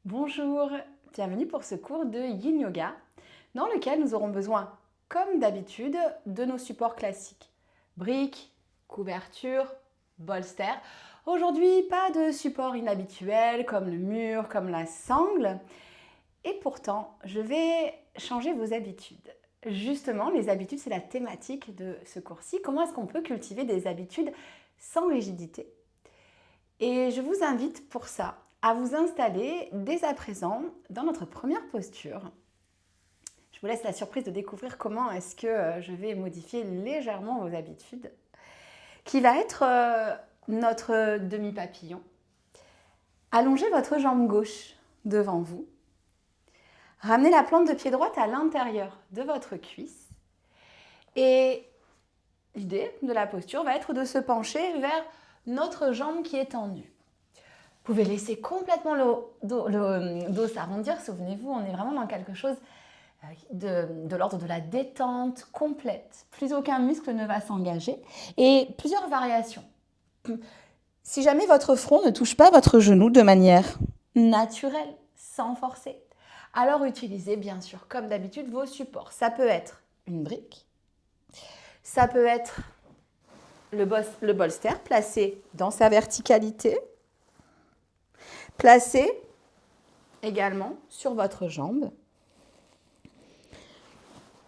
Bonjour, bienvenue pour ce cours de Yin Yoga dans lequel nous aurons besoin, comme d'habitude, de nos supports classiques. Briques, couverture, bolster. Aujourd'hui, pas de support inhabituel comme le mur, comme la sangle. Et pourtant, je vais changer vos habitudes. Justement, les habitudes, c'est la thématique de ce cours-ci. Comment est-ce qu'on peut cultiver des habitudes sans rigidité? Et je vous invite pour ça à vous installer dès à présent dans notre première posture. Je vous laisse la surprise de découvrir comment est-ce que je vais modifier légèrement vos habitudes, qui va être notre demi-papillon. Allongez votre jambe gauche devant vous. Ramenez la plante de pied droite à l'intérieur de votre cuisse. Et l'idée de la posture va être de se pencher vers notre jambe qui est tendue. Vous pouvez laisser complètement le dos s'arrondir. Souvenez-vous, on est vraiment dans quelque chose de l'ordre de la détente complète. Plus aucun muscle ne va s'engager. Et plusieurs variations. Si jamais votre front ne touche pas votre genou de manière naturelle, sans forcer, alors utilisez bien sûr, comme d'habitude, vos supports. Ça peut être une brique, ça peut être le bolster placé dans sa verticalité, placé également sur votre jambe.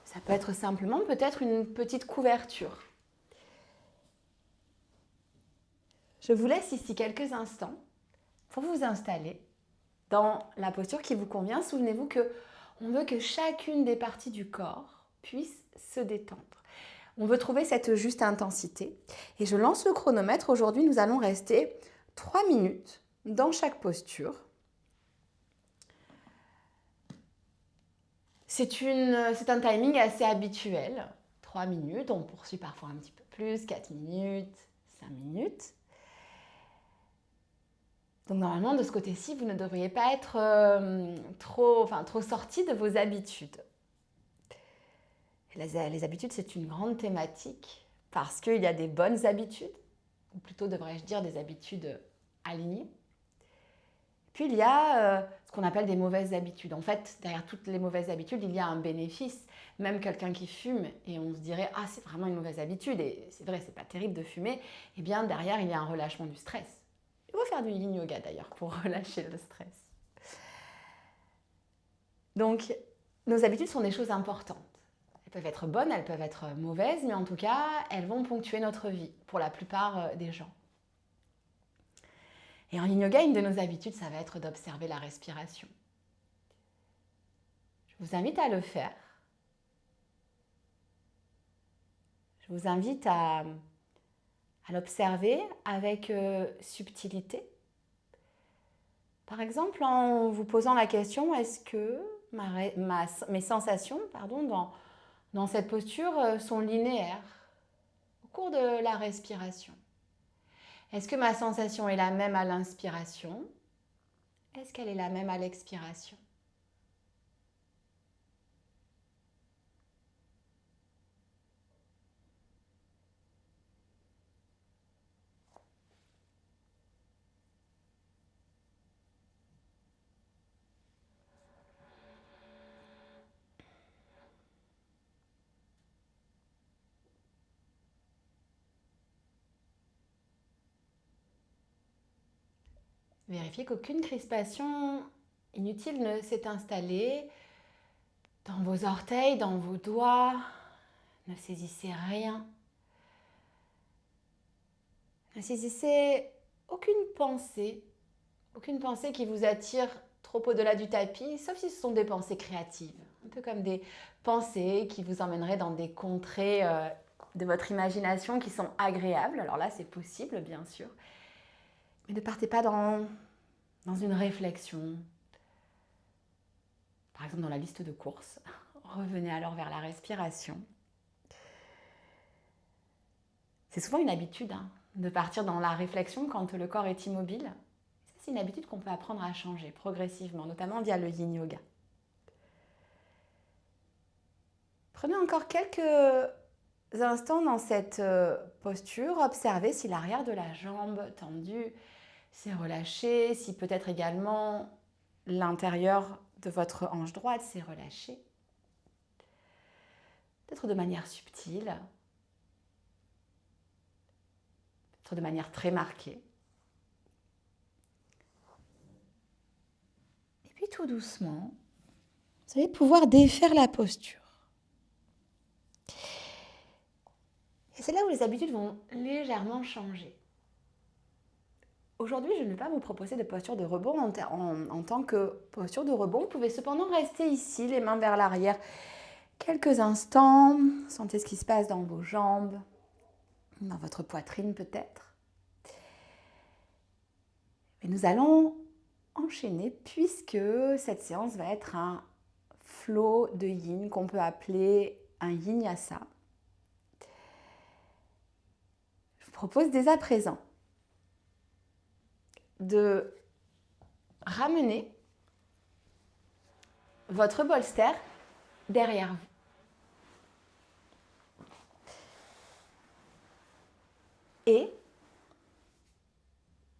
Ça peut être simplement peut-être une petite couverture. Je vous laisse ici quelques instants pour vous installer dans la posture qui vous convient. Souvenez-vous qu'on veut que chacune des parties du corps puisse se détendre. On veut trouver cette juste intensité. Et je lance le chronomètre. Aujourd'hui, nous allons rester 3 minutes dans chaque posture. C'est un timing assez habituel. 3 minutes, on poursuit parfois un petit peu plus, 4 minutes, 5 minutes. Donc normalement, de ce côté-ci, vous ne devriez pas être trop sorti de vos habitudes. Les habitudes, c'est une grande thématique parce qu'il y a des bonnes habitudes, ou plutôt devrais-je dire des habitudes alignées. Puis il y a ce qu'on appelle des mauvaises habitudes. En fait, derrière toutes les mauvaises habitudes, il y a un bénéfice. Même quelqu'un qui fume et on se dirait « Ah, c'est vraiment une mauvaise habitude et c'est vrai, c'est pas terrible de fumer », eh bien derrière, il y a un relâchement du stress. Il faut faire du yin yoga d'ailleurs pour relâcher le stress. Donc, nos habitudes sont des choses importantes. Elles peuvent être bonnes, elles peuvent être mauvaises, mais en tout cas, elles vont ponctuer notre vie pour la plupart des gens. Et en yin yoga, une de nos habitudes, ça va être d'observer la respiration. Je vous invite à le faire. Je vous invite à l'observer avec subtilité. Par exemple, en vous posant la question, est-ce que mes sensations dans cette posture sont linéaires au cours de la respiration? Est-ce que ma sensation est la même à l'inspiration? Est-ce qu'elle est la même à l'expiration? Vérifiez qu'aucune crispation inutile ne s'est installée dans vos orteils, dans vos doigts. Ne saisissez rien. Ne saisissez aucune pensée qui vous attire trop au-delà du tapis, sauf si ce sont des pensées créatives. Un peu comme des pensées qui vous emmèneraient dans des contrées de votre imagination qui sont agréables. Alors là, c'est possible, bien sûr. Mais ne partez pas dans une réflexion. Par exemple, dans la liste de courses. Revenez alors vers la respiration. C'est souvent une habitude de partir dans la réflexion quand le corps est immobile. C'est une habitude qu'on peut apprendre à changer progressivement, notamment via le yin yoga. Prenez encore quelques instants dans cette posture. Observez si l'arrière de la jambe tendue s'est relâché, si peut-être également l'intérieur de votre hanche droite s'est relâché. Peut-être de manière subtile, peut-être de manière très marquée. Et puis tout doucement, vous allez pouvoir défaire la posture. Et c'est là où les habitudes vont légèrement changer. Aujourd'hui, je ne vais pas vous proposer de posture de rebond en tant que posture de rebond. Vous pouvez cependant rester ici, les mains vers l'arrière, quelques instants. Sentez ce qui se passe dans vos jambes, dans votre poitrine peut-être. Et nous allons enchaîner puisque cette séance va être un flow de yin qu'on peut appeler un yin-yasa. Je vous propose dès à présent de ramener votre bolster derrière vous. Et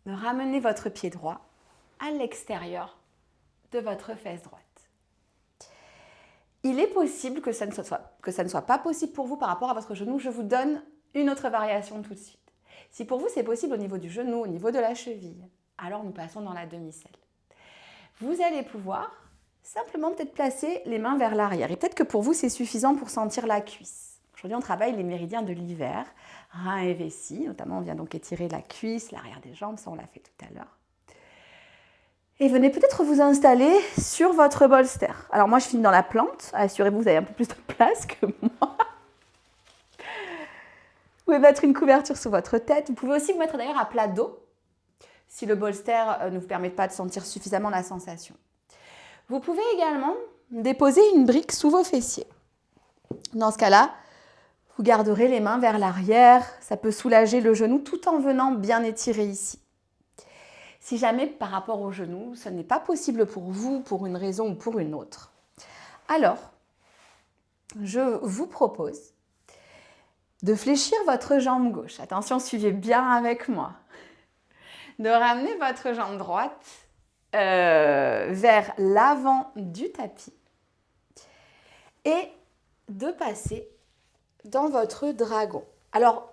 de ramener votre pied droit à l'extérieur de votre fesse droite. Il est possible que ça ne soit pas possible pour vous par rapport à votre genou. Je vous donne une autre variation tout de suite. Si pour vous c'est possible au niveau du genou, au niveau de la cheville, alors nous passons dans la demi-selle. Vous allez pouvoir simplement peut-être placer les mains vers l'arrière. Et peut-être que pour vous c'est suffisant pour sentir la cuisse. Aujourd'hui on travaille les méridiens de l'hiver, reins et vessie. Notamment on vient donc étirer la cuisse, l'arrière des jambes, ça on l'a fait tout à l'heure. Et venez peut-être vous installer sur votre bolster. Alors moi je finis dans la plante, assurez-vous que vous avez un peu plus de place que moi. Vous pouvez mettre une couverture sous votre tête. Vous pouvez aussi vous mettre d'ailleurs à plat dos, si le bolster ne vous permet pas de sentir suffisamment la sensation. Vous pouvez également déposer une brique sous vos fessiers. Dans ce cas-là, vous garderez les mains vers l'arrière. Ça peut soulager le genou tout en venant bien étirer ici. Si jamais par rapport au genou, ce n'est pas possible pour vous, pour une raison ou pour une autre, alors je vous propose de fléchir votre jambe gauche. Attention, suivez bien avec moi. De ramener votre jambe droite vers l'avant du tapis et de passer dans votre dragon. Alors,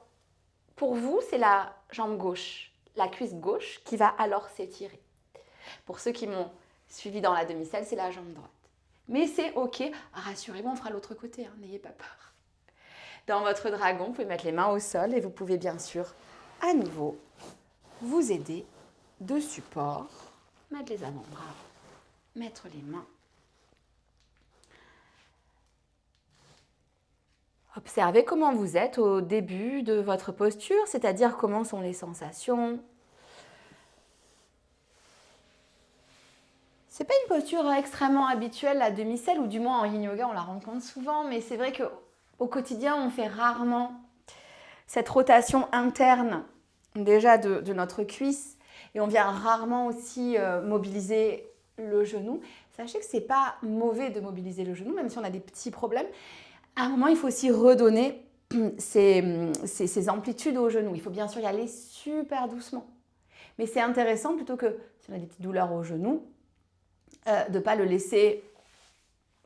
pour vous, c'est la jambe gauche, la cuisse gauche qui va alors s'étirer. Pour ceux qui m'ont suivi dans la demi-selle, c'est la jambe droite. Mais c'est ok, rassurez-vous, on fera l'autre côté, n'ayez pas peur. Dans votre dragon, vous pouvez mettre les mains au sol et vous pouvez bien sûr, à nouveau, vous aider de support, mettre les avant-bras, mettre les mains. Observez comment vous êtes au début de votre posture, c'est-à-dire comment sont les sensations. Ce n'est pas une posture extrêmement habituelle, la demi-selle, ou du moins en yin yoga, on la rencontre souvent, mais c'est vrai qu'au quotidien, on fait rarement cette rotation interne déjà de notre cuisse et on vient rarement aussi mobiliser le genou. Sachez que ce n'est pas mauvais de mobiliser le genou, même si on a des petits problèmes. À un moment, il faut aussi redonner ces amplitudes au genou. Il faut bien sûr y aller super doucement. Mais c'est intéressant, plutôt que si on a des petites douleurs au genou, de ne pas le laisser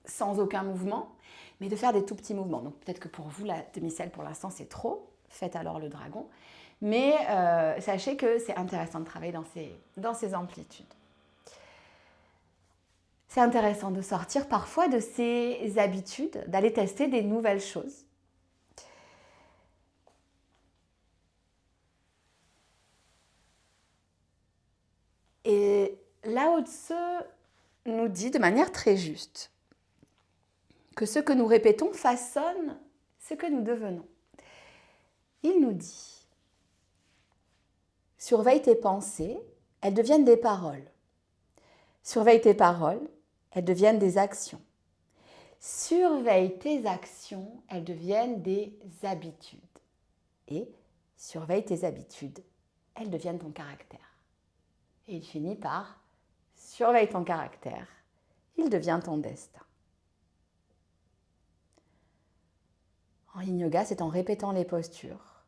sans aucun mouvement, mais de faire des tout petits mouvements. Donc peut-être que pour vous, la demi-selle pour l'instant c'est trop, faites alors le dragon. Mais sachez que c'est intéressant de travailler dans ces amplitudes. C'est intéressant de sortir parfois de ces habitudes, d'aller tester des nouvelles choses. Et Lao Tzu nous dit de manière très juste que ce que nous répétons façonne ce que nous devenons. Il nous dit: surveille tes pensées, elles deviennent des paroles. Surveille tes paroles, elles deviennent des actions. Surveille tes actions, elles deviennent des habitudes. Et surveille tes habitudes, elles deviennent ton caractère. Et il finit par: surveille ton caractère, il devient ton destin. En yin yoga, c'est en répétant les postures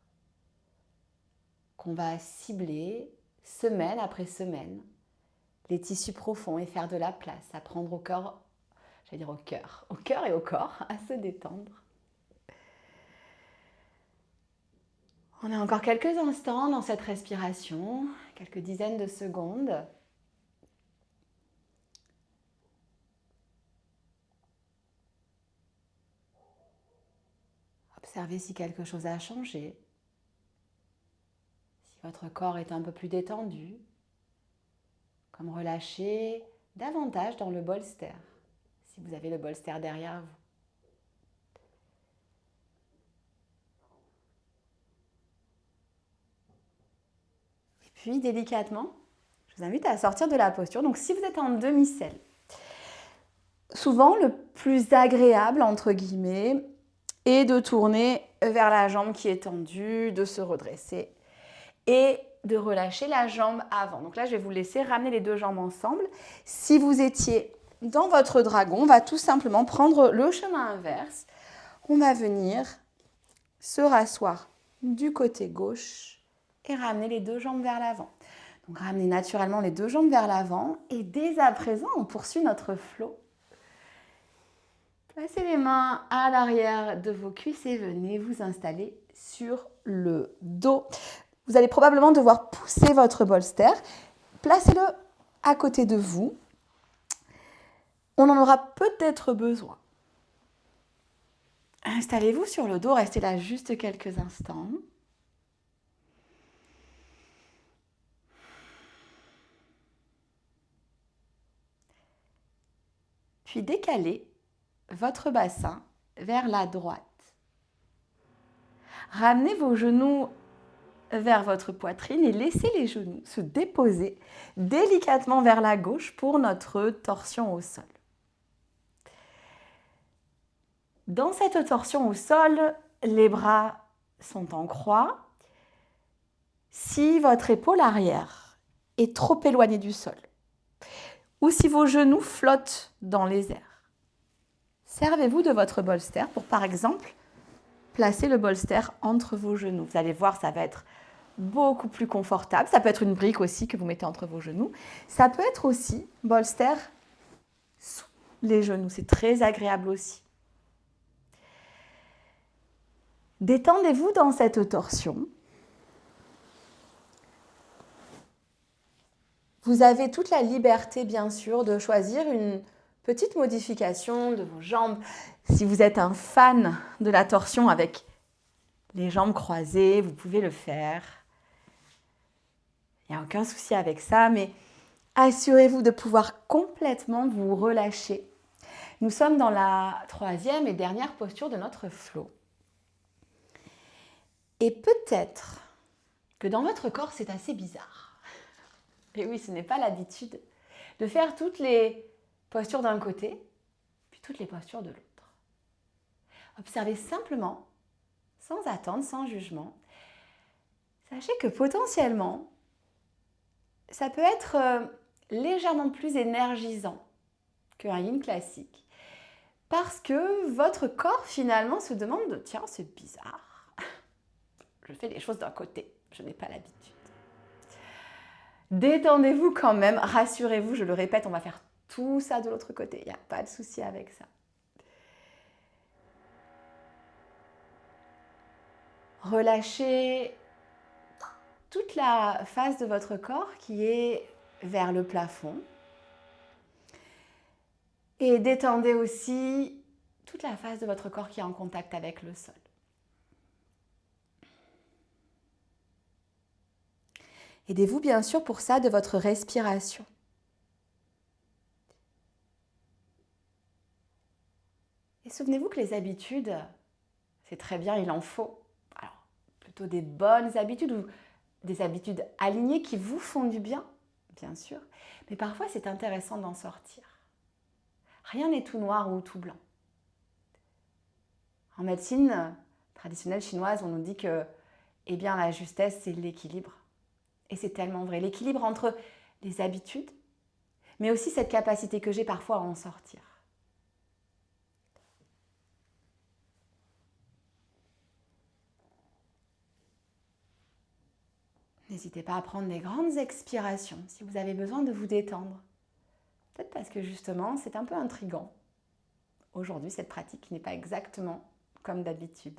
qu'on va cibler, semaine après semaine, les tissus profonds et faire de la place, apprendre au cœur, j'allais dire au cœur et au corps à se détendre. On a encore quelques instants dans cette respiration, quelques dizaines de secondes. Observez si quelque chose a changé, si votre corps est un peu plus détendu, comme relâcher davantage dans le bolster, si vous avez le bolster derrière vous. Et puis délicatement, je vous invite à sortir de la posture. Donc si vous êtes en demi-selle, souvent le plus agréable, entre guillemets, est de tourner vers la jambe qui est tendue, de se redresser et de relâcher la jambe avant. Donc là, je vais vous laisser ramener les deux jambes ensemble. Si vous étiez dans votre dragon, on va tout simplement prendre le chemin inverse. On va venir se rasseoir du côté gauche et ramener les deux jambes vers l'avant. Donc ramenez naturellement les deux jambes vers l'avant et dès à présent, on poursuit notre flow. Placez les mains à l'arrière de vos cuisses et venez vous installer sur le dos. Vous allez probablement devoir pousser votre bolster. Placez-le à côté de vous. On en aura peut-être besoin. Installez-vous sur le dos, restez là juste quelques instants. Puis décalez votre bassin vers la droite. Ramenez vos genoux vers votre poitrine et laissez les genoux se déposer délicatement vers la gauche pour notre torsion au sol. Dans cette torsion au sol, les bras sont en croix. Si votre épaule arrière est trop éloignée du sol, ou si vos genoux flottent dans les airs, servez-vous de votre bolster pour, par exemple, placer le bolster entre vos genoux. Vous allez voir, ça va être beaucoup plus confortable. Ça peut être une brique aussi que vous mettez entre vos genoux. Ça peut être aussi bolster sous les genoux. C'est très agréable aussi. Détendez-vous dans cette torsion. Vous avez toute la liberté, bien sûr, de choisir une petite modification de vos jambes. Si vous êtes un fan de la torsion avec les jambes croisées, vous pouvez le faire. Il n'y a aucun souci avec ça, mais assurez-vous de pouvoir complètement vous relâcher. Nous sommes dans la troisième et dernière posture de notre flow. Et peut-être que dans votre corps, c'est assez bizarre. Et oui, ce n'est pas l'habitude de faire toutes les postures d'un côté, puis toutes les postures de l'autre. Observez simplement, sans attendre, sans jugement. Sachez que potentiellement, ça peut être légèrement plus énergisant qu'un yin classique. Parce que votre corps finalement se demande, tiens, c'est bizarre. Je fais les choses d'un côté, je n'ai pas l'habitude. Détendez-vous quand même, rassurez-vous, je le répète, on va faire tout ça de l'autre côté, il n'y a pas de souci avec ça. Relâchez toute la face de votre corps qui est vers le plafond. Et détendez aussi toute la face de votre corps qui est en contact avec le sol. Aidez-vous bien sûr pour ça de votre respiration. Et souvenez-vous que les habitudes, c'est très bien, il en faut. Alors, plutôt des bonnes habitudes ou des habitudes alignées qui vous font du bien, bien sûr. Mais parfois, c'est intéressant d'en sortir. Rien n'est tout noir ou tout blanc. En médecine traditionnelle chinoise, on nous dit que eh bien, la justesse, c'est l'équilibre. Et c'est tellement vrai. L'équilibre entre les habitudes, mais aussi cette capacité que j'ai parfois à en sortir. N'hésitez pas à prendre des grandes expirations si vous avez besoin de vous détendre. Peut-être parce que justement, c'est un peu intriguant. Aujourd'hui, cette pratique n'est pas exactement comme d'habitude.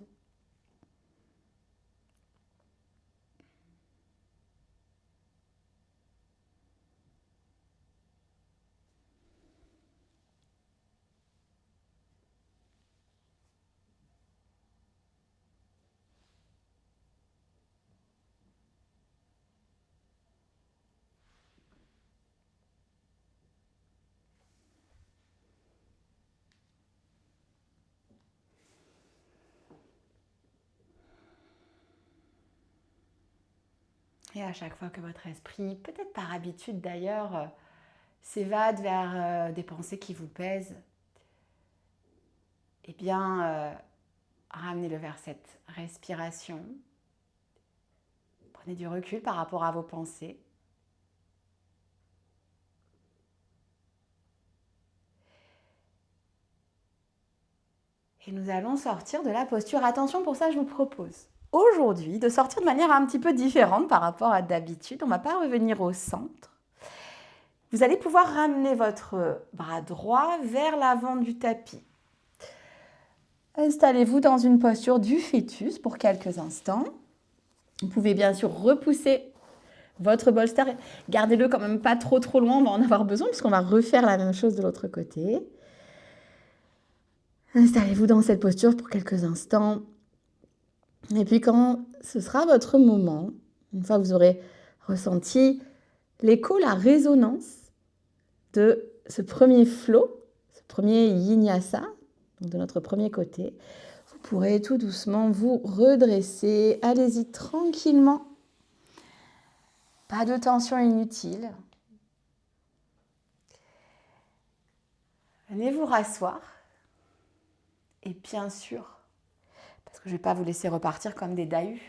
Et à chaque fois que votre esprit, peut-être par habitude d'ailleurs, s'évade vers des pensées qui vous pèsent, eh bien, ramenez-le vers cette respiration. Prenez du recul par rapport à vos pensées. Et nous allons sortir de la posture. Attention, pour ça, je vous propose aujourd'hui de sortir de manière un petit peu différente par rapport à d'habitude. On ne va pas revenir au centre. Vous allez pouvoir ramener votre bras droit vers l'avant du tapis. Installez-vous dans une posture du fœtus pour quelques instants. Vous pouvez bien sûr repousser votre bolster. Gardez-le quand même pas trop loin, on va en avoir besoin puisqu'on va refaire la même chose de l'autre côté. Installez-vous dans cette posture pour quelques instants. Et puis quand ce sera votre moment, une fois que vous aurez ressenti l'écho, la résonance de ce premier flow, ce premier vinyasa, donc de notre premier côté, vous pourrez tout doucement vous redresser. Allez-y tranquillement. Pas de tension inutile. Venez vous rasseoir. Et bien sûr, parce que je ne vais pas vous laisser repartir comme des dahus,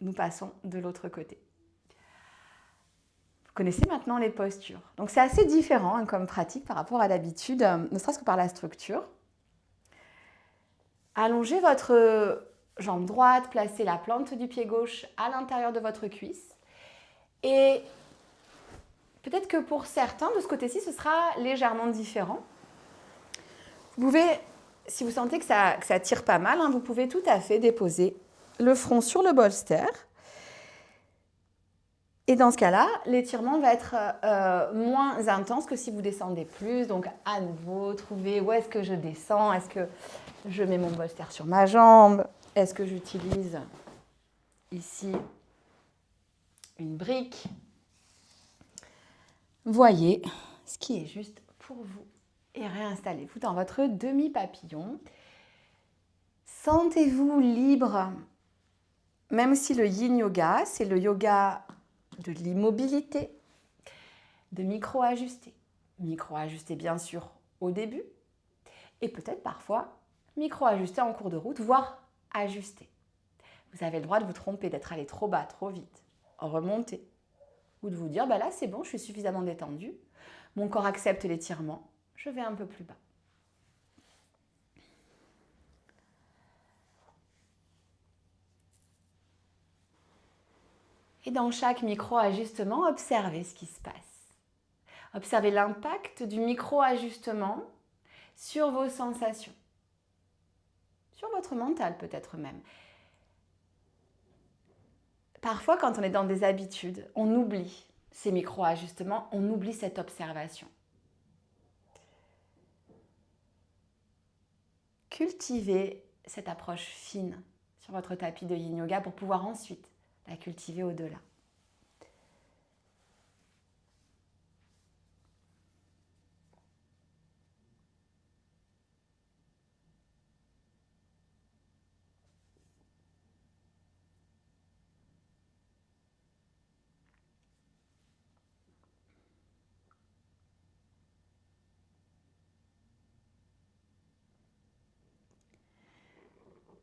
nous passons de l'autre côté. Vous connaissez maintenant les postures. Donc c'est assez différent comme pratique par rapport à l'habitude, ne serait-ce que par la structure. Allongez votre jambe droite, placez la plante du pied gauche à l'intérieur de votre cuisse. Et peut-être que pour certains, de ce côté-ci, ce sera légèrement différent. Vous pouvez, si vous sentez que ça tire pas mal, vous pouvez tout à fait déposer le front sur le bolster. Et dans ce cas-là, l'étirement va être moins intense que si vous descendez plus. Donc à nouveau, trouvez où est-ce que je descends. Est-ce que je mets mon bolster sur ma jambe? Est-ce que j'utilise ici une brique? Voyez ce qui est juste pour vous. Et réinstallez-vous dans votre demi-papillon. Sentez-vous libre, même si le yin yoga, c'est le yoga de l'immobilité, de micro-ajuster. Micro-ajuster bien sûr au début et peut-être parfois micro-ajuster en cours de route, voire ajuster. Vous avez le droit de vous tromper, d'être allé trop bas, trop vite, remonter ou de vous dire bah là c'est bon, je suis suffisamment détendue, mon corps accepte l'étirement, je vais un peu plus bas. Et dans chaque micro-ajustement, observez ce qui se passe. Observez l'impact du micro-ajustement sur vos sensations, sur votre mental peut-être même. Parfois, quand on est dans des habitudes, on oublie ces micro-ajustements, on oublie cette observation. Cultivez cette approche fine sur votre tapis de yin yoga pour pouvoir ensuite la cultiver au-delà.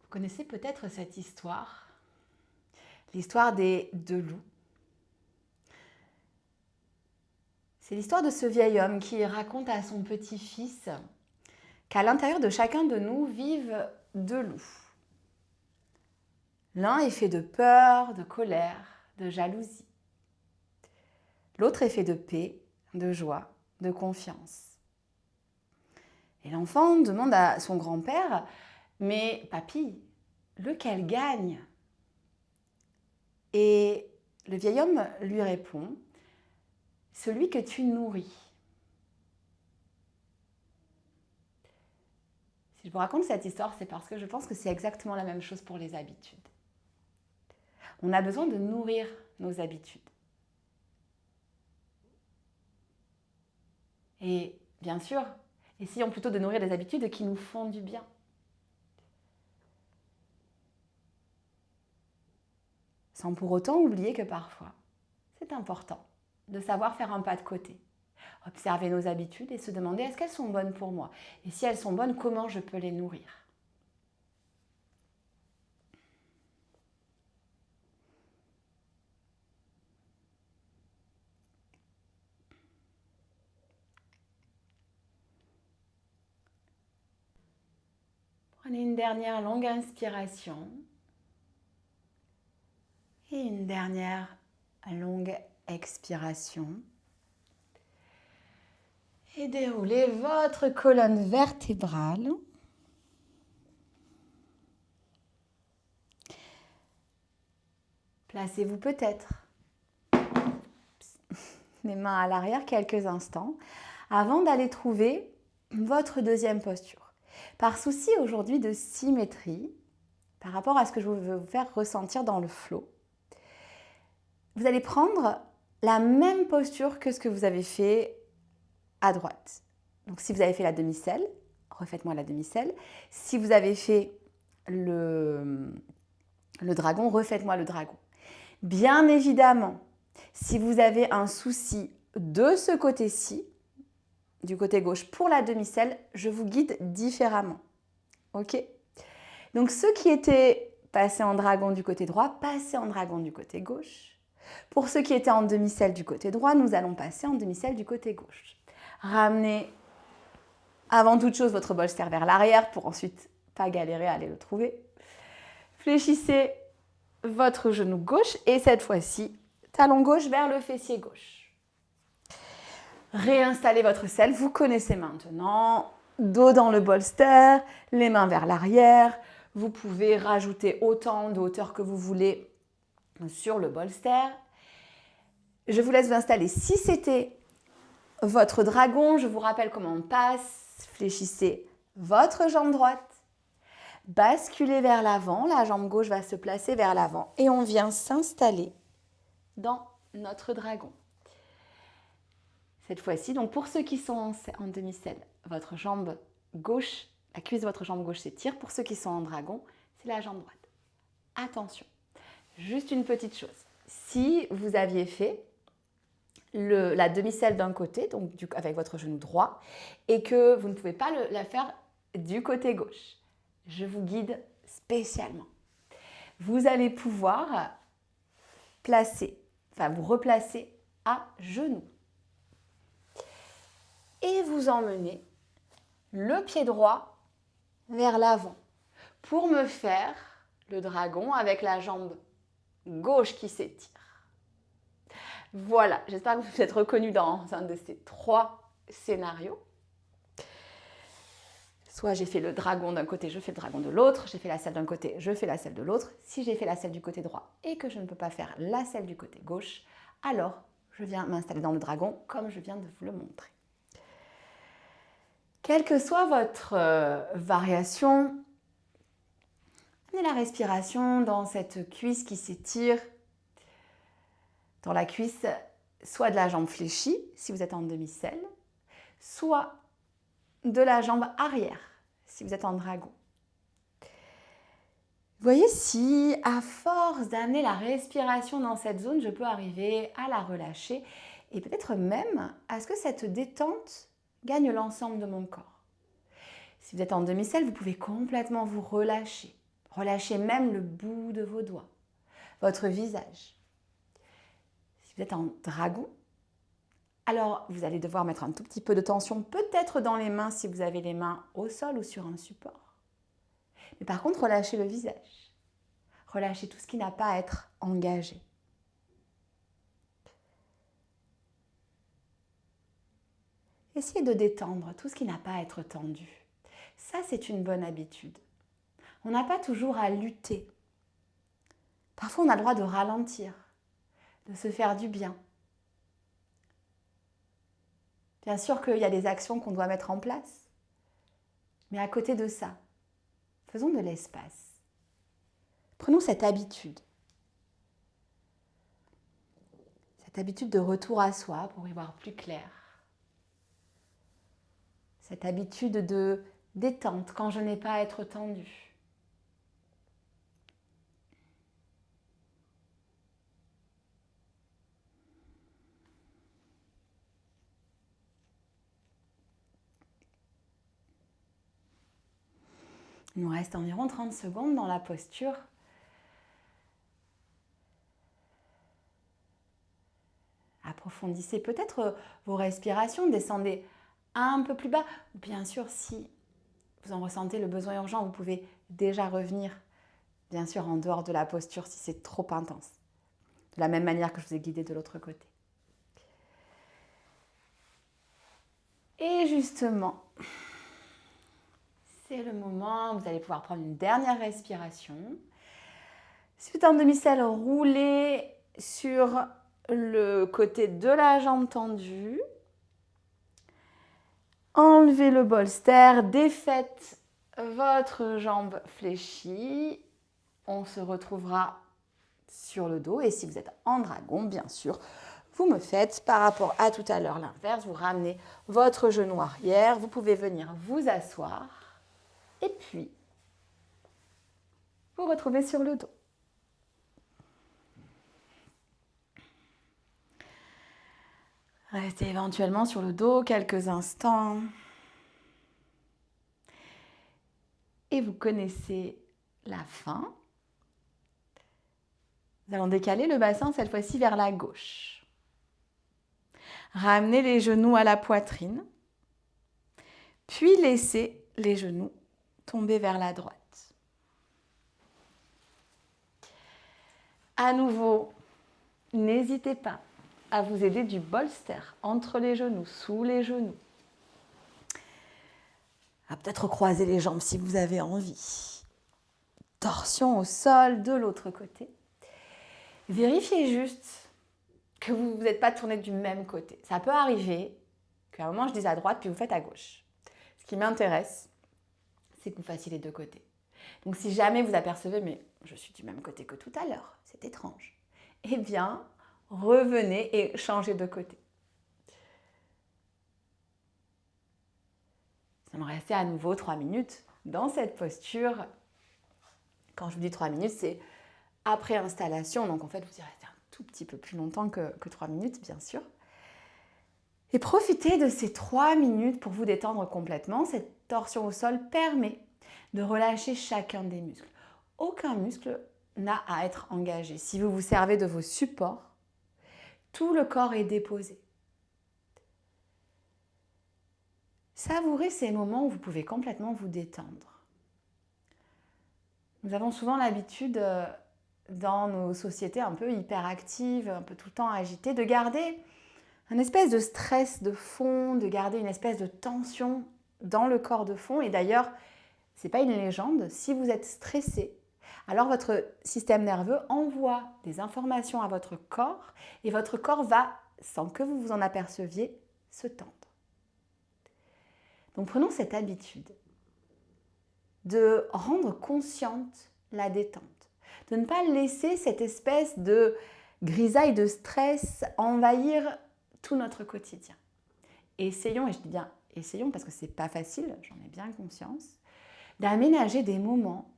Vous connaissez peut-être cette histoire, l'histoire des deux loups. C'est l'histoire de ce vieil homme qui raconte à son petit-fils qu'à l'intérieur de chacun de nous vivent deux loups. L'un est fait de peur, de colère, de jalousie. L'autre est fait de paix, de joie, de confiance. Et l'enfant demande à son grand-père, « Mais papy, lequel gagne ?» Et le vieil homme lui répond, « Celui que tu nourris. » Si je vous raconte cette histoire, c'est parce que je pense que c'est exactement la même chose pour les habitudes. On a besoin de nourrir nos habitudes. Et bien sûr, essayons plutôt de nourrir des habitudes qui nous font du bien. Sans pour autant oublier que parfois, c'est important de savoir faire un pas de côté. Observer nos habitudes et se demander est-ce qu'elles sont bonnes pour moi? Et si elles sont bonnes, comment je peux les nourrir? Prenez une dernière longue inspiration et une dernière longue expiration. Et déroulez votre colonne vertébrale. Placez-vous peut-être les mains à l'arrière quelques instants avant d'aller trouver votre deuxième posture. Par souci aujourd'hui de symétrie, par rapport à ce que je veux vous faire ressentir dans le flow, vous allez prendre la même posture que ce que vous avez fait à droite. Donc si vous avez fait la demi-selle, refaites-moi la demi-selle. Si vous avez fait le dragon, refaites-moi le dragon. Bien évidemment, si vous avez un souci de ce côté-ci, du côté gauche pour la demi-selle, je vous guide différemment. Ok? Donc ceux qui étaient passés en dragon du côté droit, passez en dragon du côté gauche. Pour ceux qui étaient en demi-selle du côté droit, nous allons passer en demi-selle du côté gauche. Ramenez avant toute chose votre bolster vers l'arrière pour ensuite pas galérer à aller le trouver. Fléchissez votre genou gauche et cette fois-ci, talon gauche vers le fessier gauche. Réinstallez votre selle, vous connaissez maintenant, dos dans le bolster, les mains vers l'arrière. Vous pouvez rajouter autant de hauteur que vous voulez sur le bolster. Je vous laisse vous installer. Si c'était votre dragon, je vous rappelle comment on passe. Fléchissez votre jambe droite, basculez vers l'avant, la jambe gauche va se placer vers l'avant et on vient s'installer dans notre dragon. Cette fois-ci, donc pour ceux qui sont en demi-selle, votre jambe gauche, la cuisse de votre jambe gauche s'étire. Pour ceux qui sont en dragon, c'est la jambe droite. Attention, juste une petite chose. Si vous aviez fait la demi-selle d'un côté, donc avec votre genou droit, et que vous ne pouvez pas la faire du côté gauche, je vous guide spécialement. Vous allez pouvoir vous replacer à genoux. Et vous emmenez le pied droit vers l'avant pour me faire le dragon avec la jambe gauche qui s'étire. Voilà, j'espère que vous vous êtes reconnus dans un de ces trois scénarios. Soit j'ai fait le dragon d'un côté, je fais le dragon de l'autre, j'ai fait la selle d'un côté, je fais la selle de l'autre. Si j'ai fait la selle du côté droit et que je ne peux pas faire la selle du côté gauche, alors je viens m'installer dans le dragon comme je viens de vous le montrer. Quelle que soit votre variation, amenez la respiration dans cette cuisse qui s'étire, dans la cuisse soit de la jambe fléchie, si vous êtes en demi-selle, soit de la jambe arrière, si vous êtes en dragon. Vous voyez si, à force d'amener la respiration dans cette zone, je peux arriver à la relâcher et peut-être même à ce que cette détente gagne l'ensemble de mon corps. Si vous êtes en demi-selle, vous pouvez complètement vous relâcher. Relâchez même le bout de vos doigts, votre visage. Si vous êtes en dragon, alors vous allez devoir mettre un tout petit peu de tension, peut-être dans les mains si vous avez les mains au sol ou sur un support. Mais par contre, relâchez le visage. Relâchez tout ce qui n'a pas à être engagé. Essayez de détendre tout ce qui n'a pas à être tendu. Ça, c'est une bonne habitude. On n'a pas toujours à lutter. Parfois, on a le droit de ralentir, de se faire du bien. Bien sûr qu'il y a des actions qu'on doit mettre en place. Mais à côté de ça, faisons de l'espace. Prenons cette habitude. Cette habitude de retour à soi pour y voir plus clair. Cette habitude de détente quand je n'ai pas à être tendue. Il nous reste environ 30 secondes dans la posture. Approfondissez peut-être vos respirations, descendez un peu plus bas. Bien sûr, si vous en ressentez le besoin urgent, vous pouvez déjà revenir, bien sûr, en dehors de la posture si c'est trop intense. De la même manière que je vous ai guidé de l'autre côté. Et justement, c'est le moment où vous allez pouvoir prendre une dernière respiration. Suite en demi-selle, roulez sur le côté de la jambe tendue. Enlevez le bolster, défaites votre jambe fléchie. On se retrouvera sur le dos. Et si vous êtes en dragon, bien sûr, vous me faites par rapport à tout à l'heure l'inverse. Vous ramenez votre genou arrière. Vous pouvez venir vous asseoir. Et puis, vous retrouvez sur le dos. Restez éventuellement sur le dos quelques instants. Et vous connaissez la fin. Nous allons décaler le bassin cette fois-ci vers la gauche. Ramenez les genoux à la poitrine. Puis laissez les genoux tomber vers la droite. À nouveau, n'hésitez pas à vous aider du bolster entre les genoux, sous les genoux. À peut-être croiser les jambes si vous avez envie. Torsion au sol de l'autre côté. Vérifiez juste que vous ne vous êtes pas tourné du même côté. Ça peut arriver qu'à un moment je dise à droite puis vous faites à gauche. Ce qui m'intéresse, c'est que vous fassiez les deux côtés. Donc si jamais vous apercevez, mais je suis du même côté que tout à l'heure, c'est étrange, eh bien, revenez et changez de côté. Ça me restait à nouveau 3 minutes dans cette posture. Quand je vous dis 3 minutes, c'est après installation. Donc en fait, vous y restez un tout petit peu plus longtemps que 3 minutes, bien sûr. Et profitez de ces 3 minutes pour vous détendre complètement. Cette torsion au sol permet de relâcher chacun des muscles. Aucun muscle n'a à être engagé. Si vous vous servez de vos supports, tout le corps est déposé. Savourez ces moments où vous pouvez complètement vous détendre. Nous avons souvent l'habitude, dans nos sociétés un peu hyperactives, un peu tout le temps agitées, de garder un espèce de stress de fond, de garder une espèce de tension dans le corps de fond. Et d'ailleurs, ce n'est pas une légende, si vous êtes stressé, alors votre système nerveux envoie des informations à votre corps et votre corps va, sans que vous vous en aperceviez, se tendre. Donc prenons cette habitude de rendre consciente la détente, de ne pas laisser cette espèce de grisaille de stress envahir tout notre quotidien. Essayons, et je dis bien essayons parce que ce n'est pas facile, j'en ai bien conscience, d'aménager des moments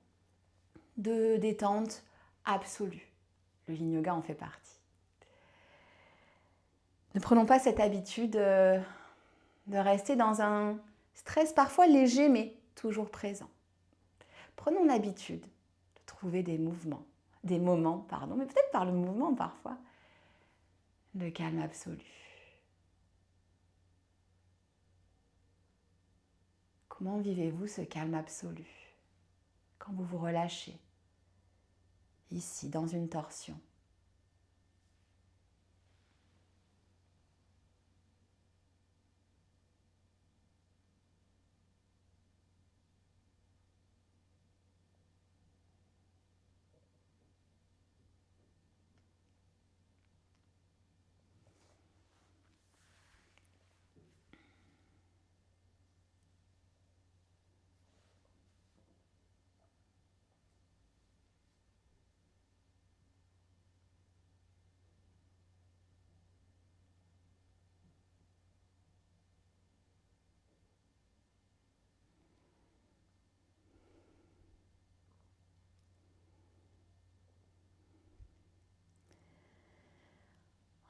de détente absolue. Le yin yoga en fait partie. Ne prenons pas cette habitude de rester dans un stress parfois léger mais toujours présent. Prenons l'habitude de trouver des moments, mais peut-être par le mouvement parfois, de calme absolu. Comment vivez-vous ce calme absolu quand vous vous relâchez ici, dans une torsion.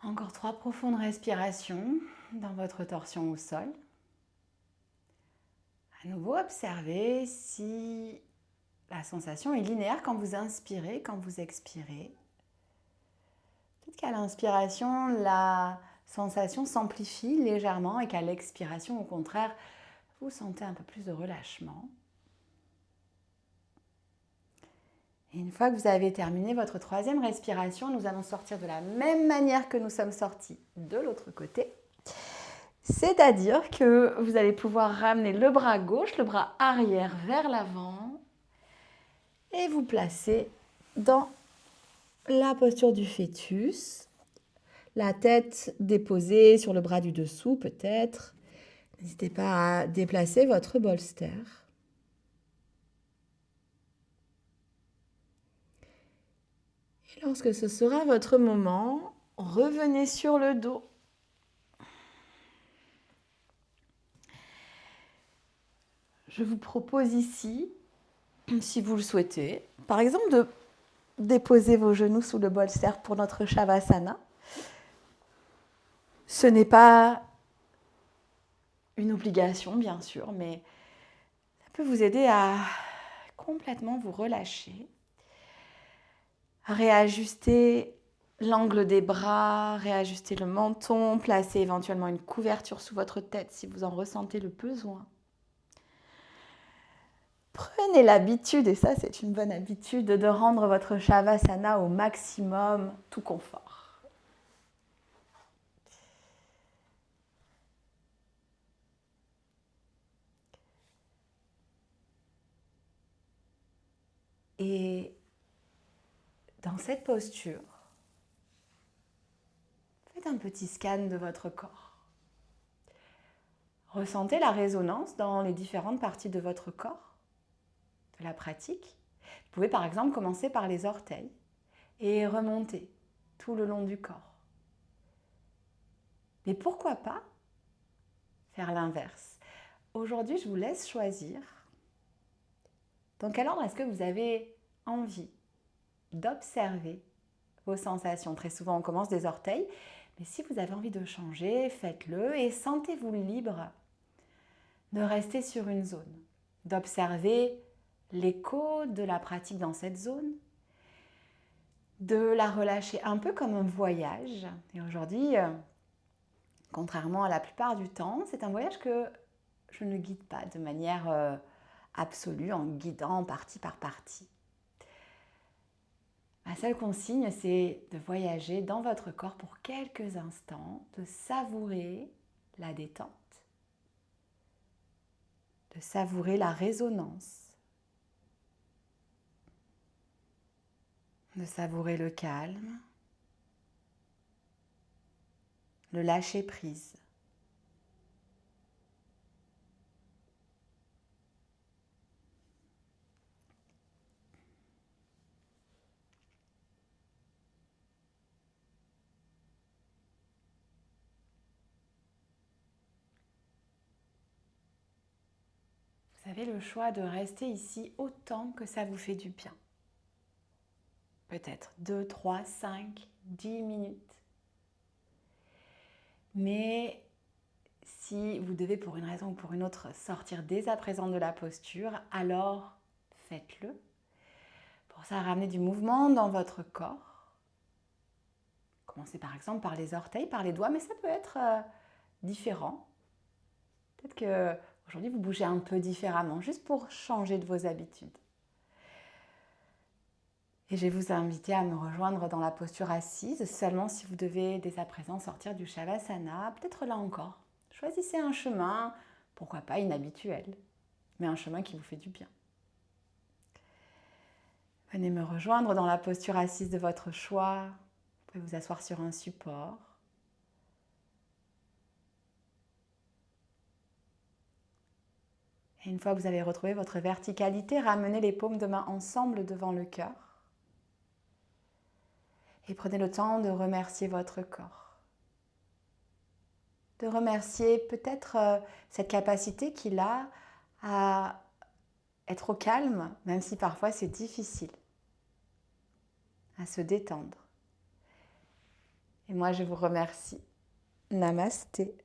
Encore 3 profondes respirations dans votre torsion au sol. À nouveau, observez si la sensation est linéaire quand vous inspirez, quand vous expirez. Peut-être qu'à l'inspiration, la sensation s'amplifie légèrement et qu'à l'expiration, au contraire, vous sentez un peu plus de relâchement. Et une fois que vous avez terminé votre 3e respiration, nous allons sortir de la même manière que nous sommes sortis de l'autre côté. C'est-à-dire que vous allez pouvoir ramener le bras gauche, le bras arrière vers l'avant et vous placer dans la posture du fœtus. La tête déposée sur le bras du dessous peut-être. N'hésitez pas à déplacer votre bolster. Et lorsque ce sera votre moment, revenez sur le dos. Je vous propose ici, si vous le souhaitez, par exemple de déposer vos genoux sous le bolster pour notre Shavasana. Ce n'est pas une obligation, bien sûr, mais ça peut vous aider à complètement vous relâcher, à réajuster l'angle des bras, réajuster le menton, placer éventuellement une couverture sous votre tête si vous en ressentez le besoin. Prenez l'habitude, et ça c'est une bonne habitude, de rendre votre Shavasana au maximum tout confort. Et dans cette posture, faites un petit scan de votre corps. Ressentez la résonance dans les différentes parties de votre corps, de la pratique. Vous pouvez par exemple commencer par les orteils et remonter tout le long du corps. Mais pourquoi pas faire l'inverse? Aujourd'hui, je vous laisse choisir dans quel ordre est-ce que vous avez envie d'observer vos sensations. Très souvent, on commence des orteils, mais si vous avez envie de changer, faites-le et sentez-vous libre de rester sur une zone, d'observer l'écho de la pratique dans cette zone, de la relâcher un peu comme un voyage. Et aujourd'hui, contrairement à la plupart du temps, c'est un voyage que je ne guide pas de manière absolue, en guidant partie par partie. Ma seule consigne, c'est de voyager dans votre corps pour quelques instants, de savourer la détente, de savourer la résonance, de savourer le calme, le lâcher-prise. Vous avez le choix de rester ici autant que ça vous fait du bien. Peut-être 2, 3, 5, 10 minutes. Mais si vous devez pour une raison ou pour une autre sortir dès à présent de la posture, alors faites-le. Pour ça, ramenez du mouvement dans votre corps. Commencez par exemple par les orteils, par les doigts, mais ça peut être différent. Peut-être qu'aujourd'hui, vous bougez un peu différemment, juste pour changer de vos habitudes. Et je vais vous inviter à me rejoindre dans la posture assise, seulement si vous devez dès à présent sortir du Shavasana, peut-être là encore. Choisissez un chemin, pourquoi pas inhabituel, mais un chemin qui vous fait du bien. Venez me rejoindre dans la posture assise de votre choix. Vous pouvez vous asseoir sur un support. Et une fois que vous avez retrouvé votre verticalité, ramenez les paumes de main ensemble devant le cœur. Et prenez le temps de remercier votre corps. De remercier peut-être cette capacité qu'il a à être au calme, même si parfois c'est difficile, à se détendre. Et moi, je vous remercie. Namasté.